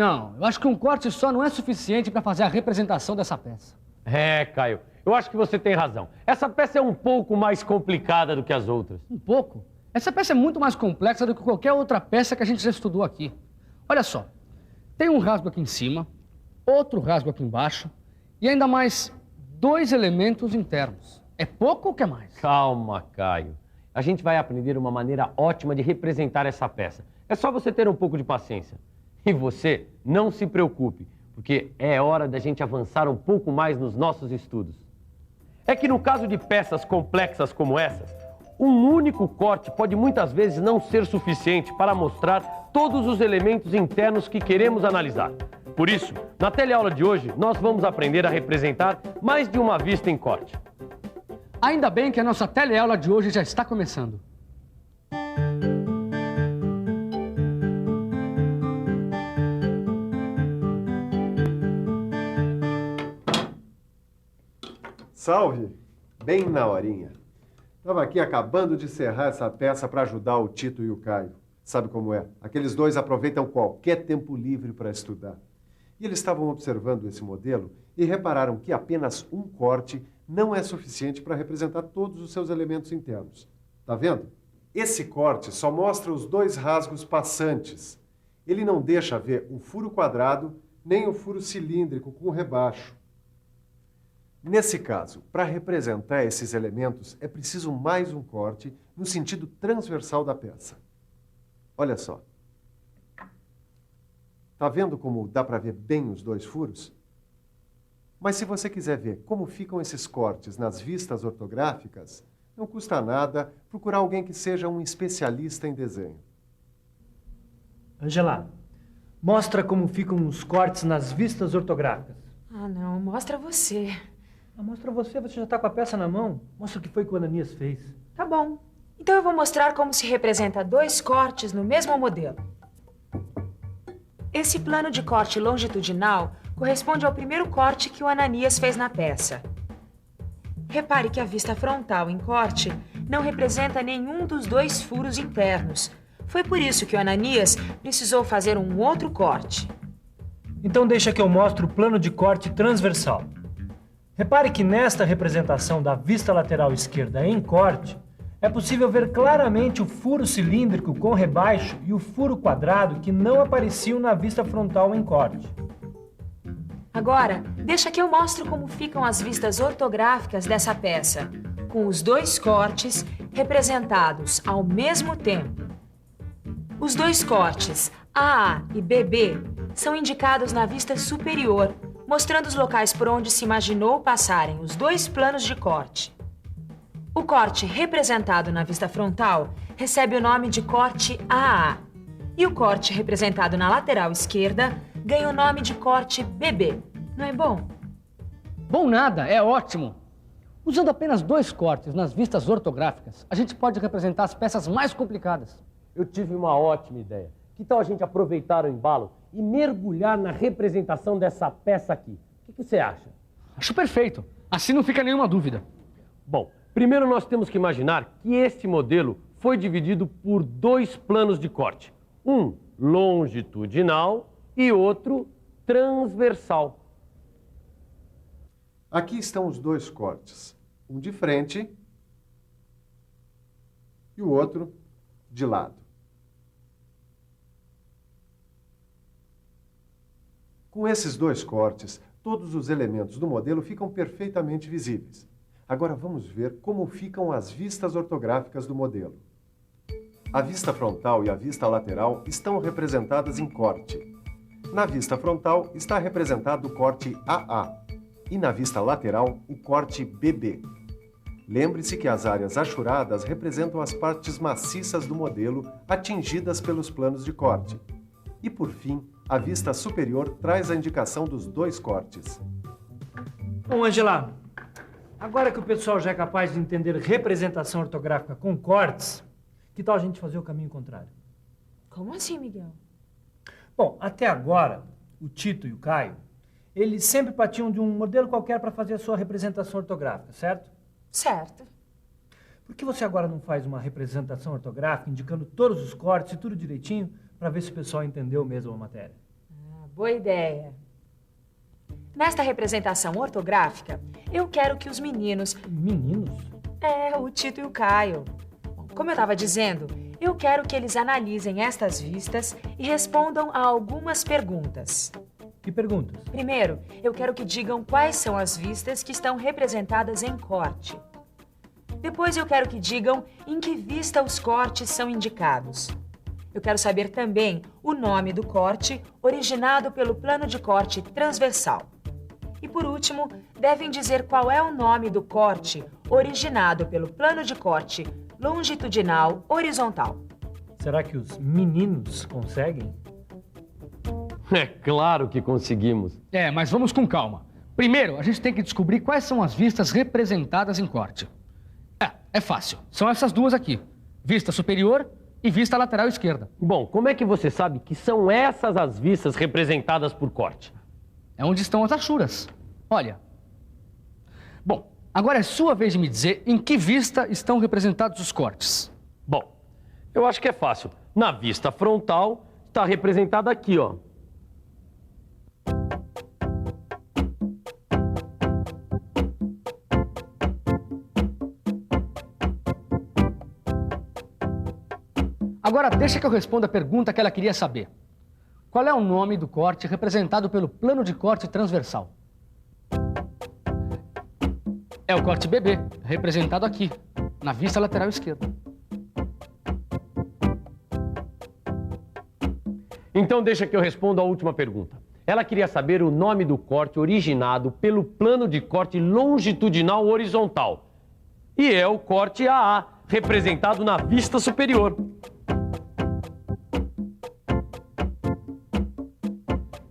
Não, eu acho que um corte só não é suficiente para fazer a representação dessa peça. É, Caio, eu acho que você tem razão. Essa peça é um pouco mais complicada do que as outras. Um pouco? Essa peça é muito mais complexa do que qualquer outra peça que a gente já estudou aqui. Olha só, tem um rasgo aqui em cima, outro rasgo aqui embaixo e ainda mais 2 elementos internos. É pouco ou quer mais? Calma, Caio. A gente vai aprender uma maneira ótima de representar essa peça. É só você ter um pouco de paciência. E você não se preocupe, porque é hora da gente avançar um pouco mais nos nossos estudos. É que no caso de peças complexas como essas, um único corte pode muitas vezes não ser suficiente para mostrar todos os elementos internos que queremos analisar. Por isso, na teleaula de hoje, nós vamos aprender a representar mais de uma vista em corte. Ainda bem que a nossa teleaula de hoje já está começando. Salve! Bem na horinha. Estava aqui acabando de encerrar essa peça para ajudar o Tito e o Caio. Sabe como é? Aqueles dois aproveitam qualquer tempo livre para estudar. E eles estavam observando esse modelo e repararam que apenas um corte não é suficiente para representar todos os seus elementos internos. Tá vendo? Esse corte só mostra os 2 rasgos passantes. Ele não deixa ver o furo quadrado nem o furo cilíndrico com rebaixo. Nesse caso, para representar esses elementos, é preciso mais um corte no sentido transversal da peça. Olha só. Tá vendo como dá para ver bem os 2 furos? Mas se você quiser ver como ficam esses cortes nas vistas ortográficas, não custa nada procurar alguém que seja um especialista em desenho. Angela, mostra como ficam os cortes nas vistas ortográficas. Ah, não. Mostra você. Mostra você já está com a peça na mão. Mostra o que foi que o Ananias fez. Tá bom. Então eu vou mostrar como se representa 2 cortes no mesmo modelo. Esse plano de corte longitudinal corresponde ao primeiro corte que o Ananias fez na peça. Repare que a vista frontal em corte não representa nenhum dos 2 furos internos. Foi por isso que o Ananias precisou fazer um outro corte. Então deixa que eu mostre o plano de corte transversal. Repare que nesta representação da vista lateral esquerda em corte, é possível ver claramente o furo cilíndrico com rebaixo e o furo quadrado que não apareciam na vista frontal em corte. Agora, deixa que eu mostro como ficam as vistas ortográficas dessa peça, com os 2 cortes representados ao mesmo tempo. Os 2 cortes, AA e BB, são indicados na vista superior, mostrando os locais por onde se imaginou passarem os 2 planos de corte. O corte representado na vista frontal recebe o nome de corte AA, e o corte representado na lateral esquerda ganha o nome de corte BB. Não é bom? Bom nada, é ótimo. Usando apenas 2 cortes nas vistas ortográficas, a gente pode representar as peças mais complicadas. Eu tive uma ótima ideia. Que tal a gente aproveitar o embalo e mergulhar na representação dessa peça aqui? O que você acha? Acho perfeito. Assim não fica nenhuma dúvida. Bom, primeiro nós temos que imaginar que este modelo foi dividido por 2 planos de corte. Um longitudinal e outro transversal. Aqui estão os 2 cortes. Um de frente e o outro de lado. Com esses 2 cortes, todos os elementos do modelo ficam perfeitamente visíveis. Agora vamos ver como ficam as vistas ortográficas do modelo. A vista frontal e a vista lateral estão representadas em corte. Na vista frontal está representado o corte AA e na vista lateral o corte BB. Lembre-se que as áreas achuradas representam as partes maciças do modelo atingidas pelos planos de corte. E por fim, a vista superior traz a indicação dos 2 cortes. Bom, Angela, agora que o pessoal já é capaz de entender representação ortográfica com cortes, que tal a gente fazer o caminho contrário? Como assim, Miguel? Bom, até agora, o Tito e o Caio, eles sempre partiam de um modelo qualquer para fazer a sua representação ortográfica, certo? Certo. Por que você agora não faz uma representação ortográfica indicando todos os cortes e tudo direitinho para ver se o pessoal entendeu mesmo a matéria? Boa ideia. Nesta representação ortográfica, eu quero que os meninos... Meninos? O Tito e o Caio. Bom, como eu estava dizendo, eu quero que eles analisem estas vistas e respondam a algumas perguntas. Que perguntas? Primeiro, eu quero que digam quais são as vistas que estão representadas em corte. Depois eu quero que digam em que vista os cortes são indicados. Eu quero saber também o nome do corte originado pelo plano de corte transversal. E por último, devem dizer qual é o nome do corte originado pelo plano de corte longitudinal horizontal. Será que os meninos conseguem? É claro que conseguimos. Mas vamos com calma. Primeiro, a gente tem que descobrir quais são as vistas representadas em corte. É fácil. São essas duas aqui. Vista superior e vista lateral esquerda. Bom, como é que você sabe que são essas as vistas representadas por corte? É onde estão as achuras. Olha. Bom, agora é sua vez de me dizer em que vista estão representados os cortes. Bom, eu acho que é fácil. Na vista frontal, está representada aqui, ó. Agora deixa que eu responda a pergunta que ela queria saber. Qual é o nome do corte representado pelo plano de corte transversal? É o corte BB, representado aqui, na vista lateral esquerda. Então deixa que eu responda a última pergunta. Ela queria saber o nome do corte originado pelo plano de corte longitudinal horizontal. E é o corte AA, representado na vista superior.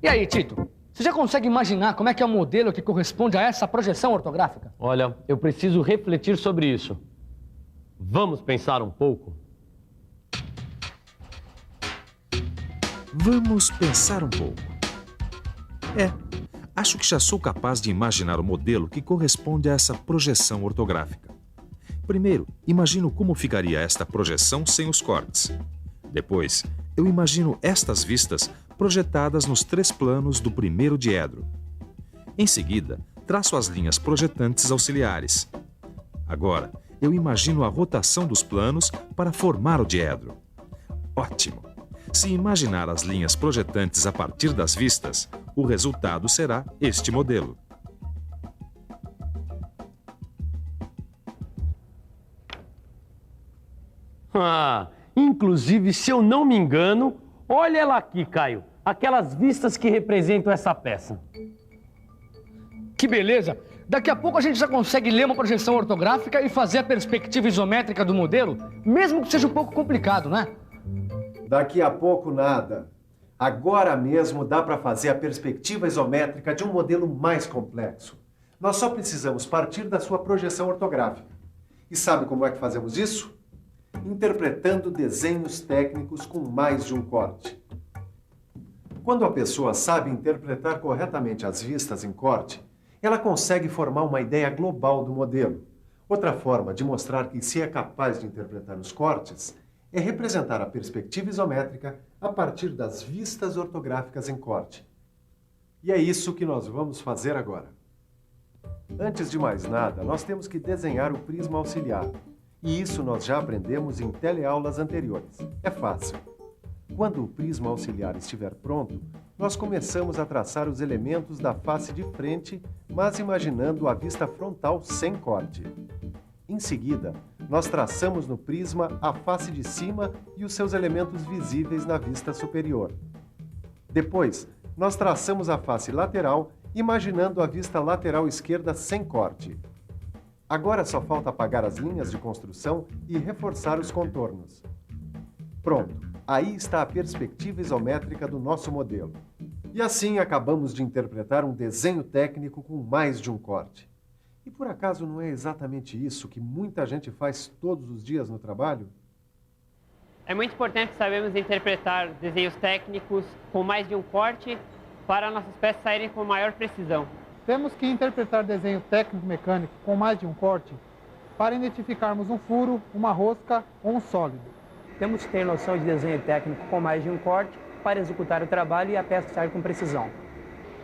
E aí, Tito? Você já consegue imaginar como é que é o modelo que corresponde a essa projeção ortográfica? Olha, eu preciso refletir sobre isso. Vamos pensar um pouco? Vamos pensar um pouco. Acho que já sou capaz de imaginar o modelo que corresponde a essa projeção ortográfica. Primeiro, imagino como ficaria esta projeção sem os cortes. Depois, eu imagino estas vistas projetadas nos 3 planos do primeiro diedro. Em seguida, traço as linhas projetantes auxiliares. Agora, eu imagino a rotação dos planos para formar o diedro. Ótimo! Se imaginar as linhas projetantes a partir das vistas, o resultado será este modelo. Inclusive, se eu não me engano, olha ela aqui, Caio. Aquelas vistas que representam essa peça. Que beleza! Daqui a pouco a gente já consegue ler uma projeção ortográfica e fazer a perspectiva isométrica do modelo, mesmo que seja um pouco complicado, né? Daqui a pouco nada. Agora mesmo dá para fazer a perspectiva isométrica de um modelo mais complexo. Nós só precisamos partir da sua projeção ortográfica. E sabe como é que fazemos isso? Interpretando desenhos técnicos com mais de um corte. Quando a pessoa sabe interpretar corretamente as vistas em corte, ela consegue formar uma ideia global do modelo. Outra forma de mostrar que se é capaz de interpretar os cortes é representar a perspectiva isométrica a partir das vistas ortográficas em corte. E é isso que nós vamos fazer agora. Antes de mais nada, nós temos que desenhar o prisma auxiliar. E isso nós já aprendemos em teleaulas anteriores. É fácil. Quando o prisma auxiliar estiver pronto, nós começamos a traçar os elementos da face de frente, mas imaginando a vista frontal sem corte. Em seguida, nós traçamos no prisma a face de cima e os seus elementos visíveis na vista superior. Depois, nós traçamos a face lateral, imaginando a vista lateral esquerda sem corte. Agora só falta apagar as linhas de construção e reforçar os contornos. Pronto, aí está a perspectiva isométrica do nosso modelo. E assim acabamos de interpretar um desenho técnico com mais de um corte. E por acaso não é exatamente isso que muita gente faz todos os dias no trabalho? É muito importante sabermos interpretar desenhos técnicos com mais de um corte para nossas peças saírem com maior precisão. Temos que interpretar desenho técnico-mecânico com mais de um corte para identificarmos um furo, uma rosca ou um sólido. Temos que ter noção de desenho técnico com mais de um corte para executar o trabalho e a peça sair com precisão.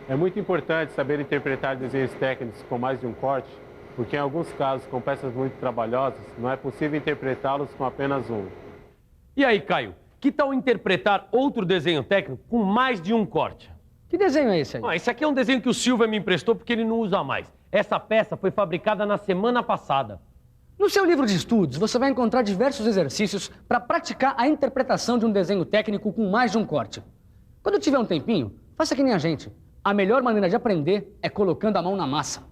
É muito importante saber interpretar desenhos técnicos com mais de um corte, porque em alguns casos, com peças muito trabalhosas, não é possível interpretá-los com apenas um. E aí, Caio, que tal interpretar outro desenho técnico com mais de um corte? Que desenho é esse aí? Esse aqui é um desenho que o Silva me emprestou porque ele não usa mais. Essa peça foi fabricada na semana passada. No seu livro de estudos, você vai encontrar diversos exercícios para praticar a interpretação de um desenho técnico com mais de um corte. Quando tiver um tempinho, faça que nem a gente. A melhor maneira de aprender é colocando a mão na massa.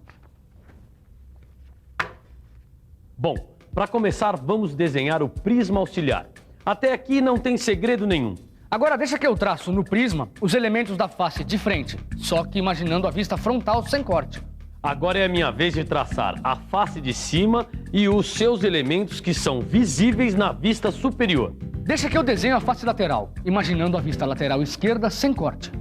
Bom, para começar, vamos desenhar o prisma auxiliar. Até aqui não tem segredo nenhum. Agora deixa que eu traço no prisma os elementos da face de frente, só que imaginando a vista frontal sem corte. Agora é a minha vez de traçar a face de cima e os seus elementos que são visíveis na vista superior. Deixa que eu desenho a face lateral, imaginando a vista lateral esquerda sem corte.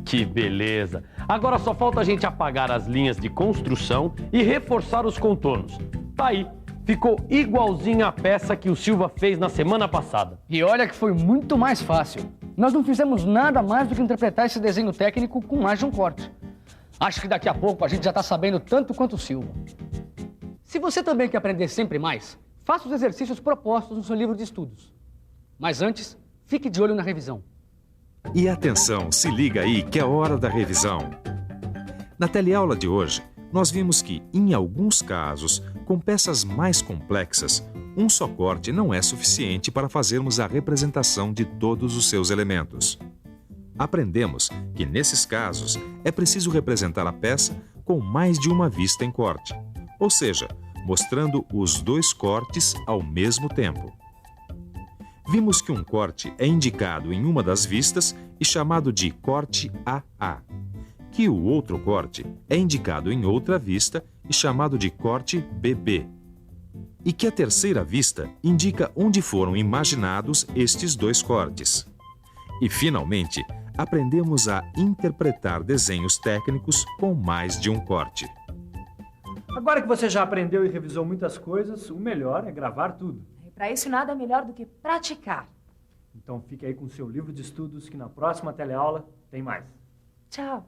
Que beleza! Agora só falta a gente apagar as linhas de construção e reforçar os contornos. Tá aí, ficou igualzinho à peça que o Silva fez na semana passada. E olha que foi muito mais fácil. Nós não fizemos nada mais do que interpretar esse desenho técnico com mais de um corte. Acho que daqui a pouco a gente já está sabendo tanto quanto o Silva. Se você também quer aprender sempre mais, faça os exercícios propostos no seu livro de estudos. Mas antes, fique de olho na revisão. E atenção, se liga aí que é hora da revisão. Na teleaula de hoje, nós vimos que, em alguns casos, com peças mais complexas, um só corte não é suficiente para fazermos a representação de todos os seus elementos. Aprendemos que, nesses casos, é preciso representar a peça com mais de uma vista em corte, ou seja, mostrando os dois cortes ao mesmo tempo. Vimos que um corte é indicado em uma das vistas e chamado de corte AA, que o outro corte é indicado em outra vista e chamado de corte BB, e que a terceira vista indica onde foram imaginados estes dois cortes. E, finalmente, aprendemos a interpretar desenhos técnicos com mais de um corte. Agora que você já aprendeu e revisou muitas coisas, o melhor é gravar tudo. E para isso nada melhor do que praticar. Então fique aí com o seu livro de estudos que na próxima teleaula tem mais. Tchau.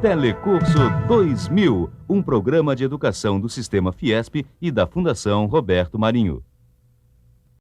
Telecurso 2000, um programa de educação do Sistema Fiesp e da Fundação Roberto Marinho.